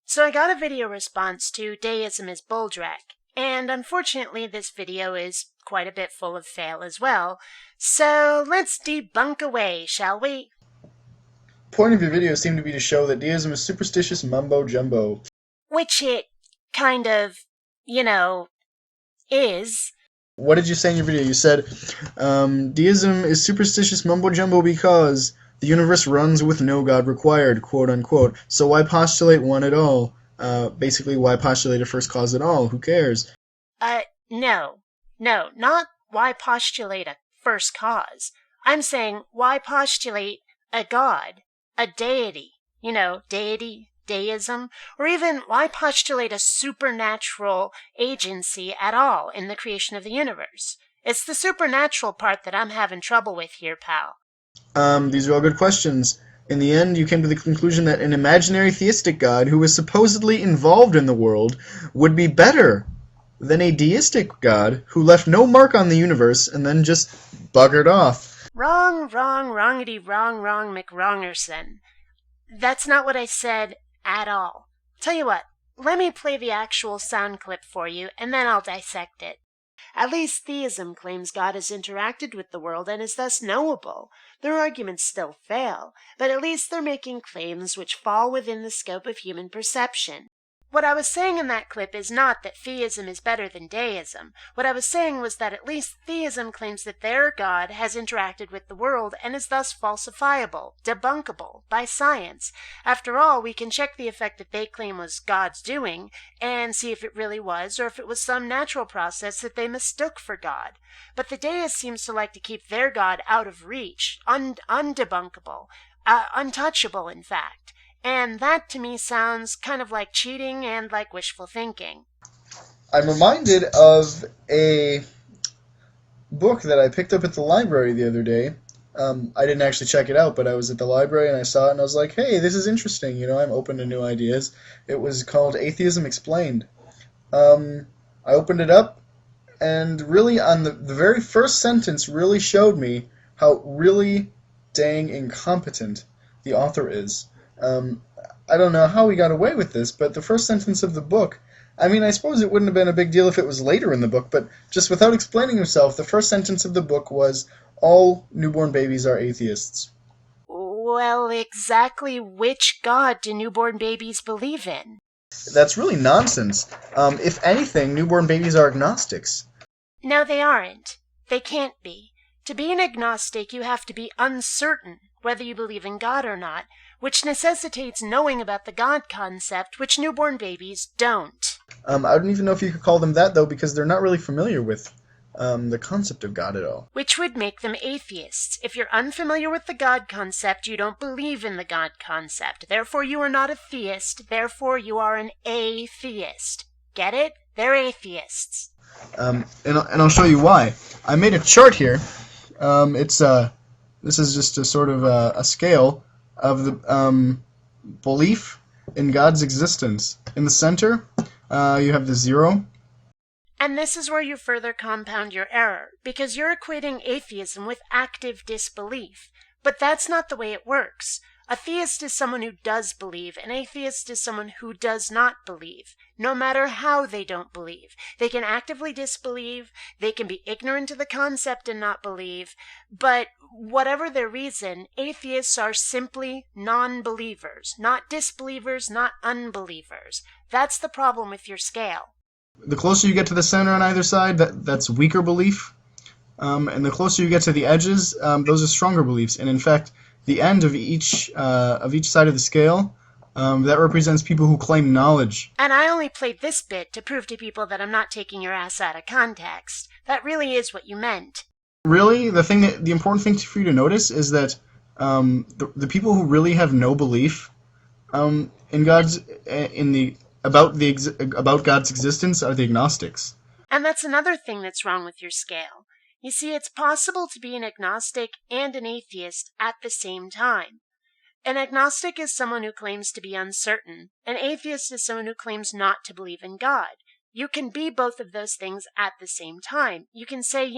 So I got a video response to Deism is Bulldrek, and unfortunately this video is quite a bit full of fail as well. So let's debunk away, shall we? Point of your video seemed to be to show that deism is superstitious mumbo-jumbo. Which it kind of, is. What did you say in your video? You said, deism is superstitious mumbo-jumbo because the universe runs with no God required, quote-unquote. So why postulate one at all? Basically, why postulate a first cause at all? Who cares? No, not why postulate a first cause. I'm saying why postulate a God, a deity, deity, deism, or even why postulate a supernatural agency at all in the creation of the universe? It's the supernatural part that I'm having trouble with here, pal. These are all good questions. In the end, you came to the conclusion that an imaginary theistic God who was supposedly involved in the world would be better than a deistic God who left no mark on the universe and then just buggered off. Wrong, wrongity, wrong, McWrongerson. That's not what I said at all. Tell you what, let me play the actual sound clip for you, and then I'll dissect it. At least theism claims God has interacted with the world and is thus knowable. Their arguments still fail, but at least they're making claims which fall within the scope of human perception. What I was saying in that clip is not that theism is better than deism. What I was saying was that at least theism claims that their God has interacted with the world and is thus falsifiable, debunkable, by science. After all, we can check the effect that they claim was God's doing and see if it really was, or if it was some natural process that they mistook for God. But the deist seems to like to keep their God out of reach, undebunkable, untouchable, in fact. And that, to me, sounds kind of like cheating and like wishful thinking. I'm reminded of a book that I picked up at the library the other day. I didn't actually check it out, but I was at the library and I saw it and I was like, hey, this is interesting. I'm open to new ideas. It was called Atheism Explained. I opened it up, and really on the very first sentence really showed me how really dang incompetent the author is. I don't know how he got away with this, but the first sentence of the book, I suppose it wouldn't have been a big deal if it was later in the book, but just without explaining himself, the first sentence of the book was, all newborn babies are atheists. Well, exactly which God do newborn babies believe in? That's really nonsense. If anything, newborn babies are agnostics. No, they aren't. They can't be. To be an agnostic, you have to be uncertain whether you believe in God or not, which necessitates knowing about the God concept, which newborn babies don't. I don't even know if you could call them that, though, because they're not really familiar with the concept of God at all. Which would make them atheists. If you're unfamiliar with the God concept, you don't believe in the God concept. Therefore, you are not a theist. Therefore, you are an atheist. Get it? They're atheists. And I'll show you why. I made a chart here. This is just a sort of a scale of the belief in God's existence. In the center, you have the 0. And this is where you further compound your error, because you're equating atheism with active disbelief. But that's not the way it works. A theist is someone who does believe, an atheist is someone who does not believe, no matter how they don't believe. They can actively disbelieve, they can be ignorant of the concept and not believe, but whatever their reason, atheists are simply non-believers, not disbelievers, not unbelievers. That's the problem with your scale. The closer you get to the center on either side, that's weaker belief. And the closer you get to the edges, those are stronger beliefs. And in fact, the end of each side of the scale, that represents people who claim knowledge. And I only played this bit to prove to people that I'm not taking your ass out of context. That really is what you meant. Really, the important thing for you to notice is that the people who really have no belief in about God's existence are the agnostics. And that's another thing that's wrong with your scale. You see, it's possible to be an agnostic and an atheist at the same time. An agnostic is someone who claims to be uncertain. An atheist is someone who claims not to believe in God. You can be both of those things at the same time. You can say,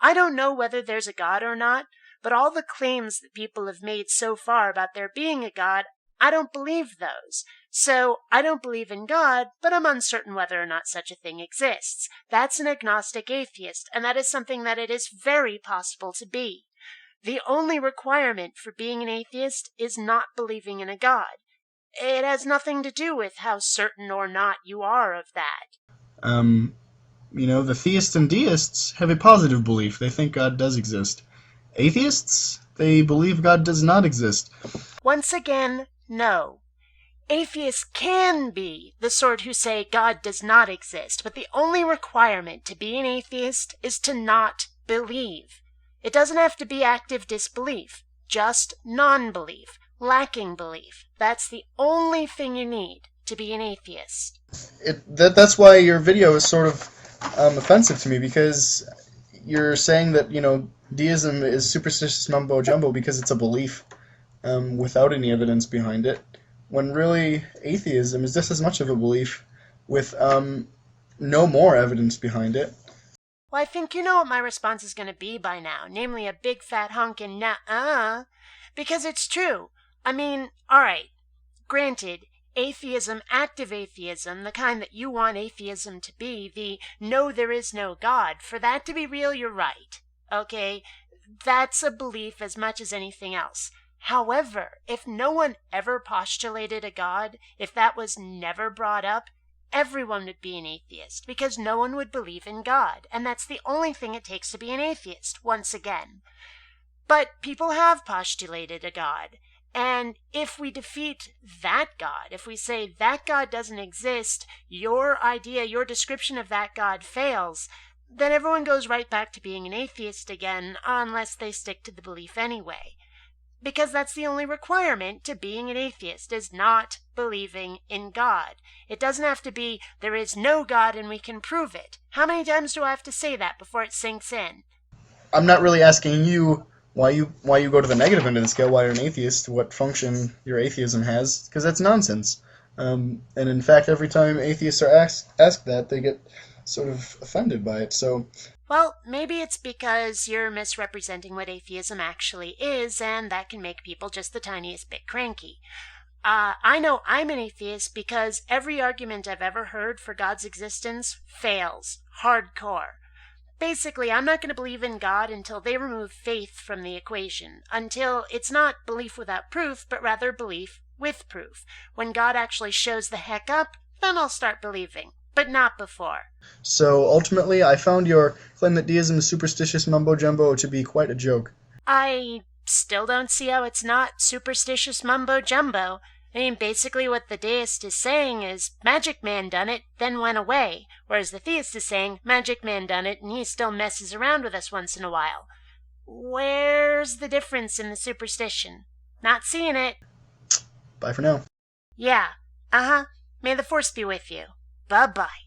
I don't know whether there's a God or not, but all the claims that people have made so far about there being a God, I don't believe those. So I don't believe in God, but I'm uncertain whether or not such a thing exists. That's an agnostic atheist, and that is something that it is very possible to be. The only requirement for being an atheist is not believing in a God. It has nothing to do with how certain or not you are of that. The theists and deists have a positive belief. They think God does exist. Atheists, they believe God does not exist. Once again, no. Atheists can be the sort who say God does not exist, but the only requirement to be an atheist is to not believe. It doesn't have to be active disbelief, just non-belief, lacking belief. That's the only thing you need to be an atheist. That's why your video is sort of offensive to me, because you're saying that, deism is superstitious mumbo-jumbo because it's a belief without any evidence behind it, when really atheism is just as much of a belief with no more evidence behind it. Well, I think you know what my response is going to be by now, namely a big fat honkin' nuh-uh, because it's true. I mean, alright, granted, atheism, active atheism, the kind that you want atheism to be, the no there is no God, for that to be real, you're right, okay? That's a belief as much as anything else. However, if no one ever postulated a God, if that was never brought up, everyone would be an atheist, because no one would believe in God, and that's the only thing it takes to be an atheist, once again. But people have postulated a God, and if we defeat that God, if we say that God doesn't exist, your idea, your description of that God fails, then everyone goes right back to being an atheist again, unless they stick to the belief anyway. Because that's the only requirement to being an atheist, is not believing in God. It doesn't have to be, there is no God and we can prove it. How many times do I have to say that before it sinks in? I'm not really asking you why you go to the negative end of the scale, why you're an atheist, what function your atheism has, because that's nonsense. And in fact, every time atheists are asked that, they get sort of offended by it, so... Well, maybe it's because you're misrepresenting what atheism actually is, and that can make people just the tiniest bit cranky. I know I'm an atheist because every argument I've ever heard for God's existence fails. Hardcore. Basically, I'm not going to believe in God until they remove faith from the equation, until it's not belief without proof, but rather belief with proof. When God actually shows the heck up, then I'll start believing. But not before. So, ultimately, I found your claim that deism is superstitious mumbo-jumbo to be quite a joke. I still don't see how it's not superstitious mumbo-jumbo. I mean, basically what the deist is saying is, Magic Man done it, then went away. Whereas the theist is saying, Magic Man done it, and he still messes around with us once in a while. Where's the difference in the superstition? Not seeing it. Bye for now. Yeah, May the force be with you. Bye-bye.